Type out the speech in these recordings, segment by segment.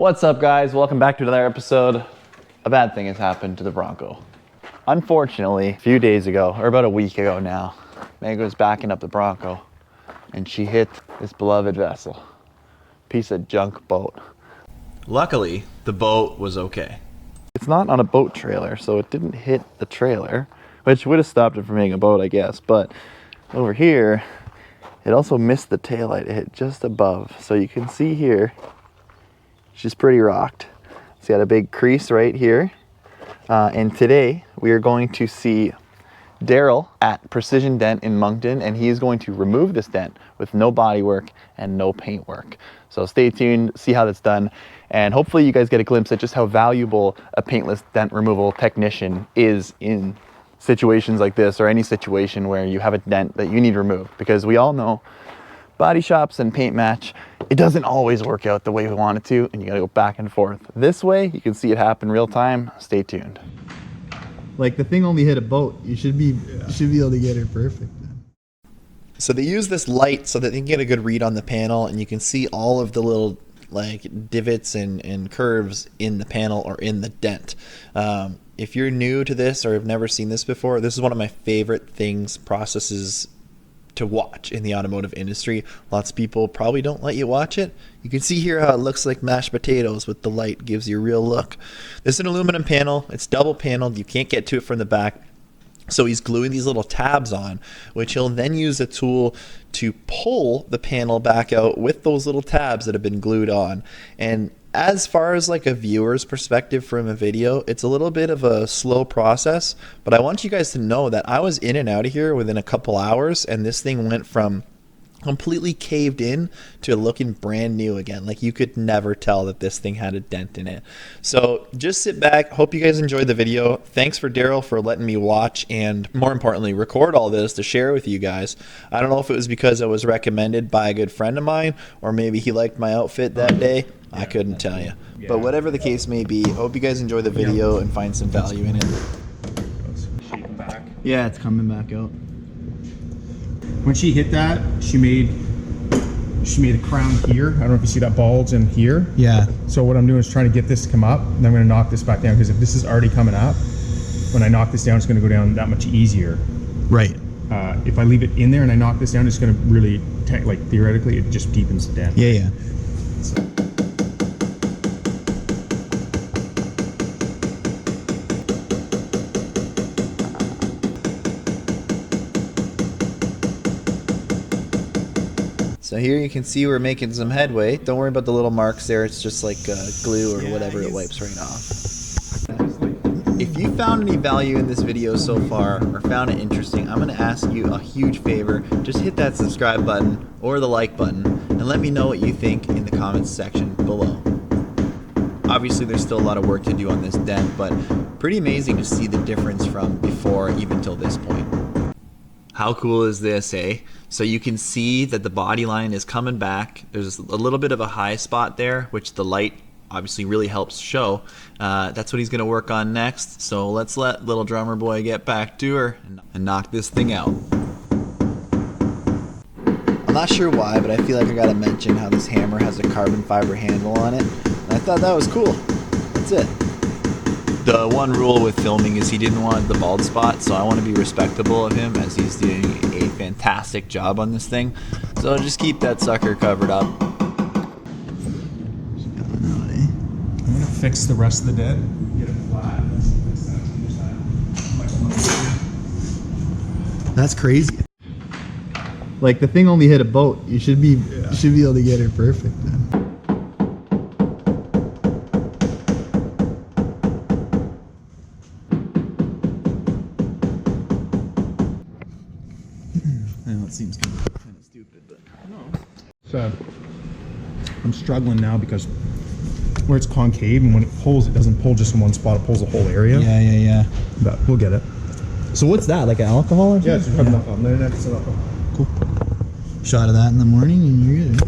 What's up, guys? Welcome back to another episode. A bad thing has happened to the Bronco. Unfortunately, a few days ago, or about a week ago now, Meg was backing up the Bronco and she hit this beloved vessel. Piece of junk boat. Luckily, the boat was okay. It's not on a boat trailer, so it didn't hit the trailer, which would have stopped it from hitting a boat, I guess. But over here, it also missed the taillight. It hit just above. So you can see here, she's pretty rocked. It's got a big crease right here. And today we are going to see Darrell at Precision Dent in Moncton, and he is going to remove this dent with no body work and no paint work. So stay tuned, see how that's done, and hopefully you guys get a glimpse at just how valuable a paintless dent removal technician is in situations like this, or any situation where you have a dent that you need removed, because we all know body shops and paint match, it doesn't always work out the way we want it to, and you gotta go back and forth. This way, you can see it happen real time. Stay tuned. Like, the thing only hit a boat. You should be able to get it perfect. So they use this light so that they can get a good read on the panel, and you can see all of the little like divots and curves in the panel or in the dent. If you're new to this or have never seen this before, this is one of my favorite processes to watch in the automotive industry. Lots of people probably don't let you watch it. You can see here how it looks like mashed potatoes with the light, gives you a real look. This is an aluminum panel. It's double paneled. You can't get to it from the back. So he's gluing these little tabs on, which he'll then use a tool to pull the panel back out with those little tabs that have been glued on. And as far as like a viewer's perspective from a video, it's a little bit of a slow process, but I want you guys to know that I was in and out of here within a couple hours, and this thing went from completely caved in to looking brand new again. Like, you could never tell that this thing had a dent in it. So just sit back. Hope you guys enjoyed the video. Thanks for Darrell for letting me watch and, more importantly, record all this to share with you guys. I don't know if it was because I was recommended by a good friend of mine, or maybe he liked my outfit that day. I couldn't tell you. But whatever the case may be, hope you guys enjoy the video and find some value in it. Yeah, it's coming back out. When she hit that, she made a crown here. I don't know if you see that bulge in here. Yeah. So what I'm doing is trying to get this to come up, and I'm going to knock this back down, because if this is already coming up, when I knock this down, it's going to go down that much easier. Right. If I leave it in there and I knock this down, it's going to really, like, theoretically, it just deepens the dent. Yeah, yeah. So here you can see we're making some headway. Don't worry about the little marks there. It's just like glue or whatever, it wipes right off. If you found any value in this video so far, or found it interesting, I'm going to ask you a huge favor. Just hit that subscribe button or the like button and let me know what you think in the comments section below. Obviously there's still a lot of work to do on this dent, but pretty amazing to see the difference from before even till this point. How cool is this, eh? So you can see that the body line is coming back. There's a little bit of a high spot there, which the light obviously really helps show. That's what he's gonna work on next. So let's let little drummer boy get back to her and knock this thing out. I'm not sure why, but I feel like I gotta mention how this hammer has a carbon fiber handle on it. And I thought that was cool. That's it. The one rule with filming is he didn't want the bald spot, so I want to be respectable of him as he's doing a fantastic job on this thing. So just keep that sucker covered up. I'm going to fix the rest of the dent. Get it flat. That's crazy. Like, the thing only hit a boat. You should be able to get it perfect then. I know it seems kind of stupid, but So I'm struggling now because where it's concave, and when it pulls, it doesn't pull just in one spot, it pulls the whole area. Yeah. But we'll get it. So what's that, like an alcohol or something? Yeah, it's rubbing alcohol. No, it's an alcohol. Cool. Shot of that in the morning and you're good.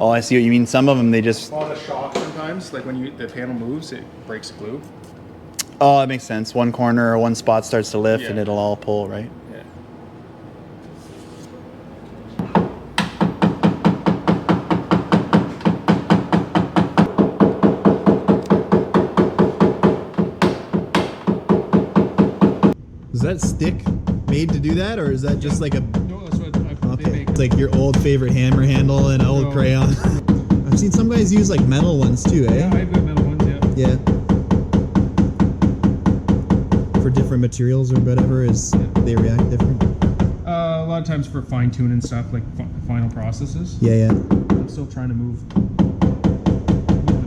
Oh, I see what you mean. Some of them, they just... All the shock sometimes, like when the panel moves, it breaks glue. Oh, that makes sense. One corner or one spot starts to lift Yeah. and it'll all pull, right? Yeah. Is that stick made to do that, or is that just like a... No, that's what they Okay. make. It's like your old favorite hammer handle and old No. crayon. I've seen some guys use like metal ones too, eh? Yeah, I've got metal ones, yeah. Yeah. For different materials or whatever, they react different. A lot of times for fine tuning stuff, like final processes. Yeah, yeah. I'm still trying to move the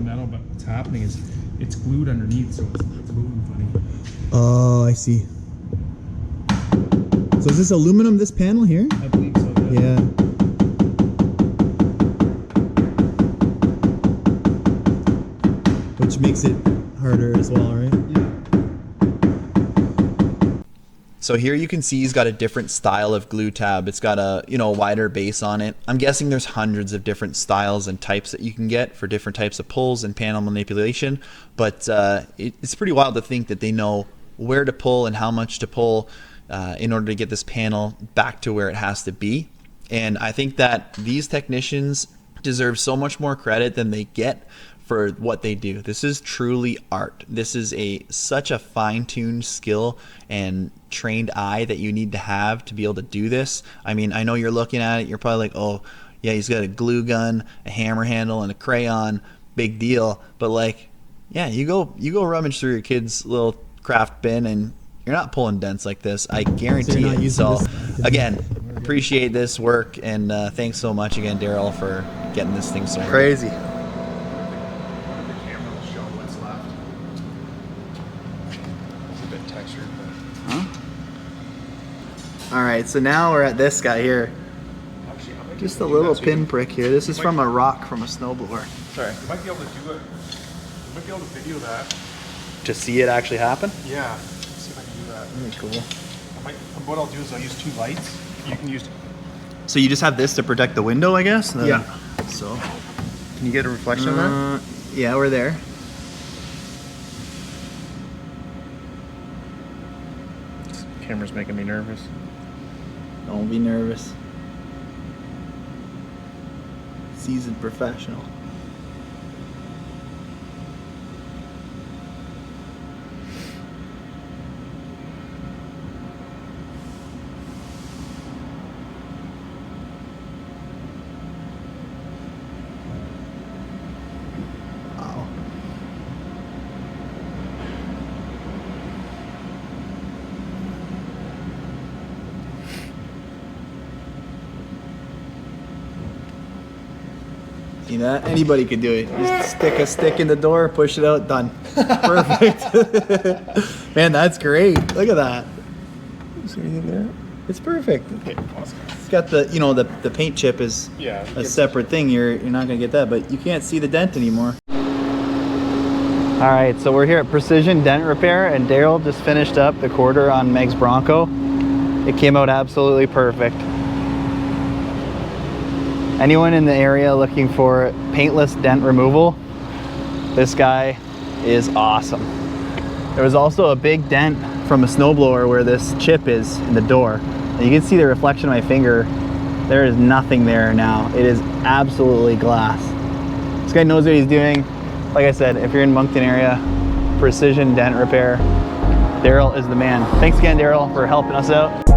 metal, but what's happening is it's glued underneath, so it's moving funny. Oh, I see. So is this aluminum, this panel here? I believe so. Yeah. Which makes it harder as well, right? Yeah. So here you can see he's got a different style of glue tab. It's got a, you know, wider base on it. I'm guessing there's hundreds of different styles and types that you can get for different types of pulls and panel manipulation. But it's pretty wild to think that they know where to pull and how much to pull in order to get this panel back to where it has to be. And I think that these technicians deserve so much more credit than they get for what they do. This is truly art. This is such a fine-tuned skill and trained eye that you need to have to be able to do this. I mean, I know you're looking at it, you're probably like, oh yeah, he's got a glue gun, a hammer handle, and a crayon, big deal. But like, yeah, you go rummage through your kid's little craft bin and you're not pulling dents like this, I guarantee you're not it. using So this- again, appreciate this work, and thanks so much again, Darrell, for getting this thing started. Crazy. The camera will show what's left. It's a bit textured, but All right, so now we're at this guy here. actually, I might be Just a able to do little that, so you pinprick here. This is from a rock from a snowblower. Sorry. You might be able to do it. You might be able to video that. To see it actually happen? Yeah. Let's see if I can do that. Very cool. What I'll do is I'll use two lights. You can use. So you just have this to protect the window, I guess? Yeah. So, Can you get a reflection of that? yeah, we're there. This camera's making me nervous. Don't be nervous. Seasoned professional. Wow. See that? Anybody could do it. Just stick a stick in the door, push it out, done. Perfect. Man, that's great. Look at that. See anything there? It's perfect. Okay, awesome. It's got the, you know, the paint chip is Yeah. a separate thing. You're not gonna get that, but you can't see the dent anymore. All right, so we're here at Precision Dent Repair, and Darrell just finished up the quarter on Meg's Bronco. It came out absolutely perfect. Anyone in the area looking for paintless dent removal, this guy is awesome. There was also a big dent from a snowblower where this chip is in the door. And you can see the reflection of my finger. There is nothing there now. It is absolutely glass. This guy knows what he's doing. Like I said, if you're in Moncton area, Precision Dent Repair, Darrell is the man. Thanks again, Darrell, for helping us out.